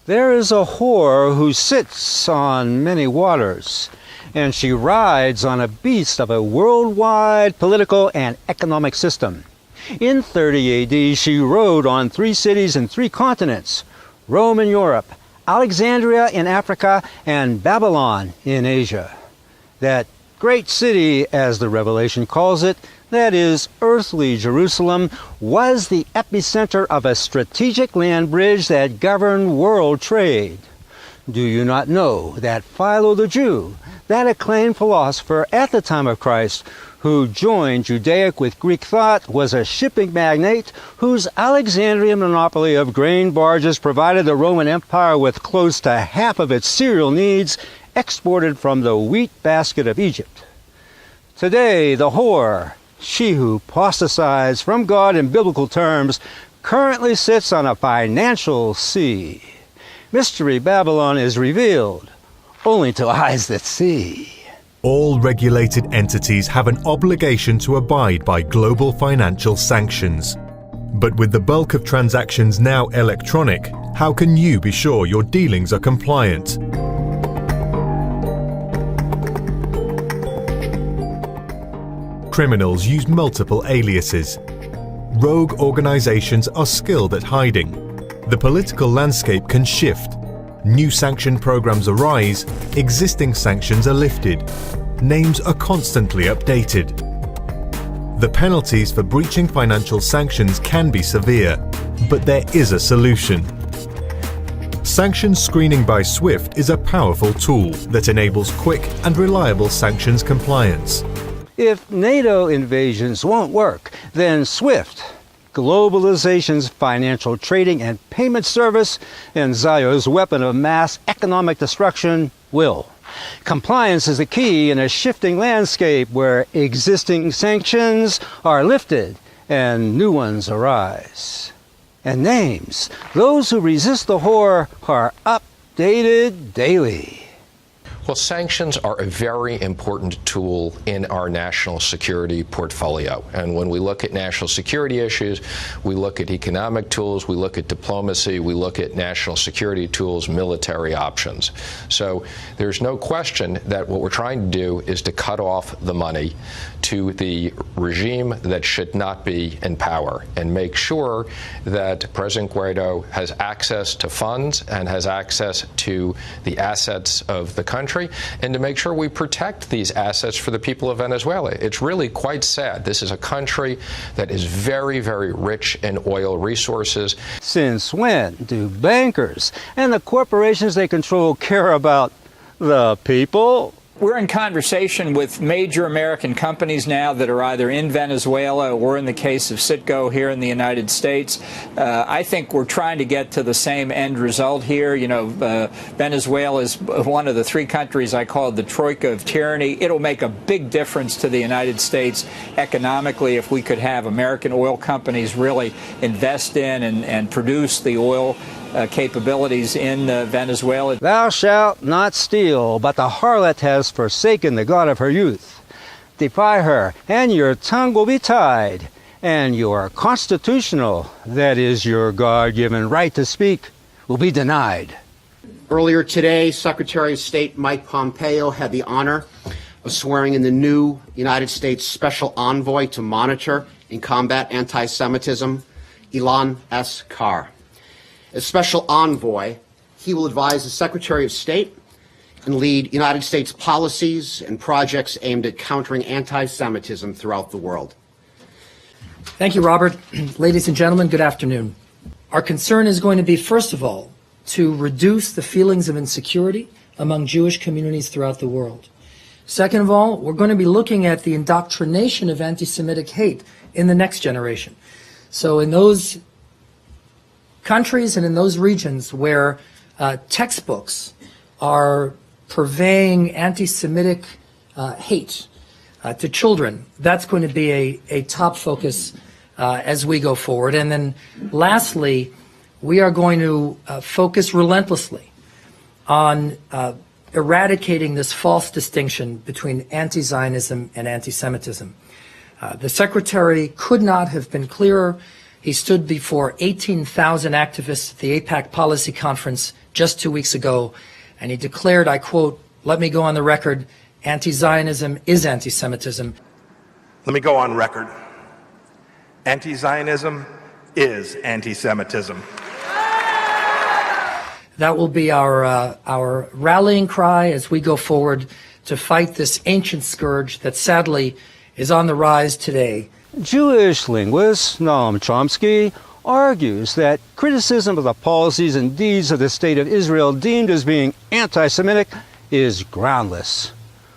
There is a whore who sits on many waters, and she rides on a beast of a worldwide political and economic system. In 30 AD, she rode on 3 cities in 3 continents: Rome in Europe, Alexandria in Africa, and Babylon in Asia. That great city, as the Revelation calls it, that is, earthly Jerusalem, was the epicenter of a strategic land bridge that governed world trade. Do you not know that Philo the Jew, that acclaimed philosopher at the time of Christ, who joined Judaic with Greek thought, was a shipping magnate whose Alexandrian monopoly of grain barges provided the Roman Empire with close to half of its cereal needs exported from the wheat basket of Egypt? Today, the whore, she who apostatized from God in biblical terms, currently sits on a financial sea. Mystery Babylon is revealed only to eyes that see. All regulated entities have an obligation to abide by global financial sanctions. But with the bulk of transactions now electronic, how can you be sure your dealings are compliant? Criminals use multiple aliases. Rogue organizations are skilled at hiding. The political landscape can shift. New sanction programs arise, existing sanctions are lifted. Names are constantly updated. The penalties for breaching financial sanctions can be severe, but there is a solution. Sanctions screening by SWIFT is a powerful tool that enables quick and reliable sanctions compliance. If NATO invasions won't work, then SWIFT, globalization's financial trading and payment service, and Zio's weapon of mass economic destruction, will. Compliance is the key in a shifting landscape where existing sanctions are lifted and new ones arise. And names, those who resist the whore, are updated daily. Well, sanctions are a very important tool in our national security portfolio. And when we look at national security issues, we look at economic tools, we look at diplomacy, we look at national security tools, military options. So there's no question that what we're trying to do is to cut off the money to the regime that should not be in power and make sure that President Guaido has access to funds and has access to the assets of the country, and to make sure we protect these assets for the people of Venezuela. It's really quite sad. This is a country that is very, very rich in oil resources. Since when do bankers and the corporations they control care about the people? We're in conversation with major American companies now that are either in Venezuela or, in the case of Citgo, here in the United States. I think we're trying to get to the same end result here. You know, Venezuela is one of the 3 countries I call the troika of tyranny. It'll make a big difference to the United States economically if we could have American oil companies really invest in and produce the oil capabilities in Venezuela. Thou shalt not steal, but the harlot has forsaken the God of her youth. Defy her, and your tongue will be tied, and your constitutional, that is your God-given right to speak, will be denied. Earlier today, Secretary of State Mike Pompeo had the honor of swearing in the new United States Special Envoy to monitor and combat anti-Semitism, Ilan S. Carr. As Special Envoy, he will advise the Secretary of State and lead United States policies and projects aimed at countering anti-Semitism throughout the world. Thank you, Robert. Ladies and gentlemen, good afternoon. Our concern is going to be, first of all, to reduce the feelings of insecurity among Jewish communities throughout the world. Second of all, we're going to be looking at the indoctrination of anti-Semitic hate in the next generation. So in those countries and in those regions where textbooks are purveying anti-Semitic hate to children, that's going to be a top focus as we go forward. And then lastly, we are going to focus relentlessly on eradicating this false distinction between anti-Zionism and anti-Semitism. The Secretary could not have been clearer He stood before 18,000 activists at the AIPAC Policy Conference just 2 weeks ago, and he declared, I quote, "Let me go on the record, anti-Zionism is anti-Semitism." Let me go on record. Anti-Zionism is anti-Semitism. That will be our rallying cry as we go forward to fight this ancient scourge that sadly is on the rise today. Jewish linguist Noam Chomsky argues that criticism of the policies and deeds of the State of Israel deemed as being anti-Semitic is groundless.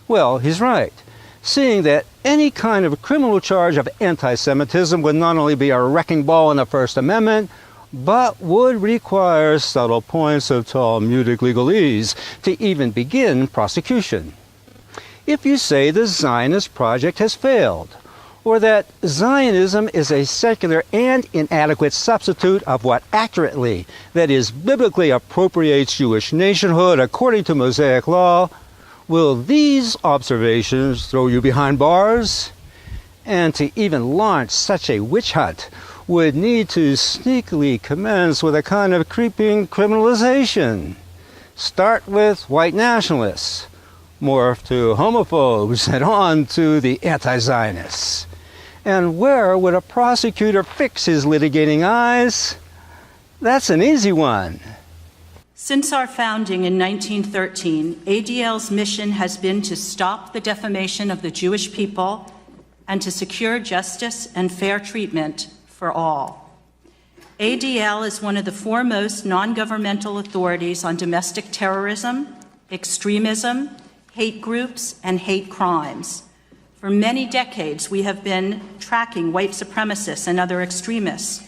Well, he's right, seeing that any kind of criminal charge of anti-Semitism would not only be a wrecking ball in the First Amendment, but would require subtle points of Talmudic legalese to even begin prosecution. If you say the Zionist project has failed, or that Zionism is a secular and inadequate substitute of what accurately, that is, biblically appropriates Jewish nationhood according to Mosaic law, will these observations throw you behind bars? And to even launch such a witch hunt would need to sneakily commence with a kind of creeping criminalization. Start with white nationalists, morph to homophobes, and on to the anti-Zionists. And where would a prosecutor fix his litigating eyes? That's an easy one. Since our founding in 1913, ADL's mission has been to stop the defamation of the Jewish people and to secure justice and fair treatment for all. ADL is one of the foremost non-governmental authorities on domestic terrorism, extremism, hate groups, and hate crimes. For many decades, we have been tracking white supremacists and other extremists,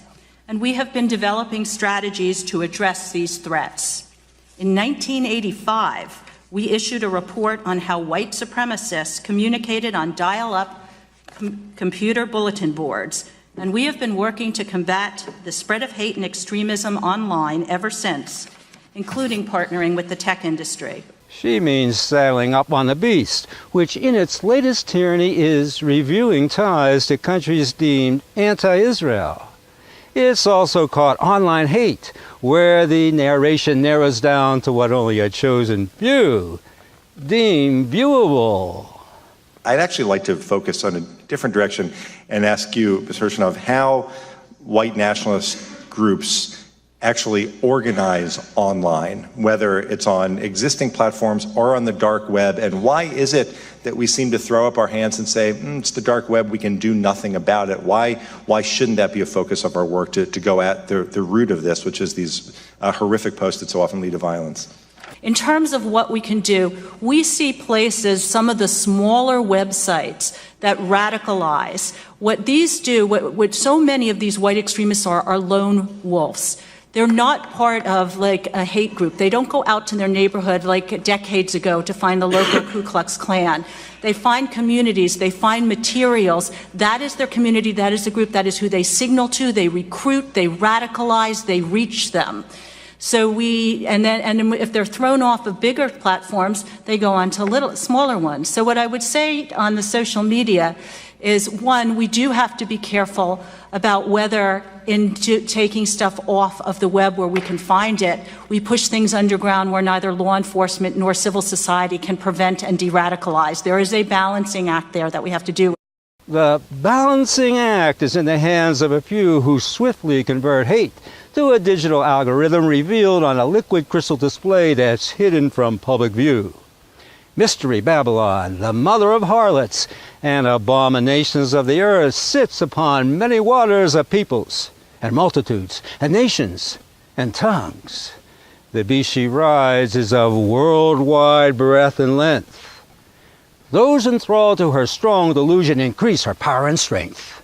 and we have been developing strategies to address these threats. In 1985, we issued a report on how white supremacists communicated on dial-up computer bulletin boards, and we have been working to combat the spread of hate and extremism online ever since, including partnering with the tech industry. She means saddling up on the beast, which in its latest tyranny is reviewing ties to countries deemed anti-Israel. It's also caught online hate, where the narration narrows down to what only a chosen few deem viewable. I'd actually like to focus on a different direction and ask you, Mr. Hirschnow, how white nationalist groups actually organize online, whether it's on existing platforms or on the dark web, and why is it that we seem to throw up our hands and say, it's the dark web, we can do nothing about it? Why shouldn't that be a focus of our work to go at the root of this, which is these horrific posts that so often lead to violence? In terms of what we can do, we see places, some of the smaller websites that radicalize. What these do, what so many of these white extremists are lone wolves. They're not part of like a hate group. They don't go out to their neighborhood like decades ago to find the local Ku Klux Klan. They find communities, they find materials. That is their community, that is the group, that is who they signal to, they recruit, they radicalize, they reach them. So and then if they're thrown off of bigger platforms, they go on to smaller ones. So what I would say on the social media is, one, we do have to be careful about whether in taking stuff off of the web where we can find it, we push things underground where neither law enforcement nor civil society can prevent and de-radicalize. There is a balancing act there that we have to do. The balancing act is in the hands of a few who swiftly convert hate to a digital algorithm revealed on a liquid crystal display that's hidden from public view. Mystery Babylon, the mother of harlots and abominations of the earth, sits upon many waters of peoples and multitudes and nations and tongues. The beast she rides is of worldwide breadth and length. Those enthralled to her strong delusion increase her power and strength.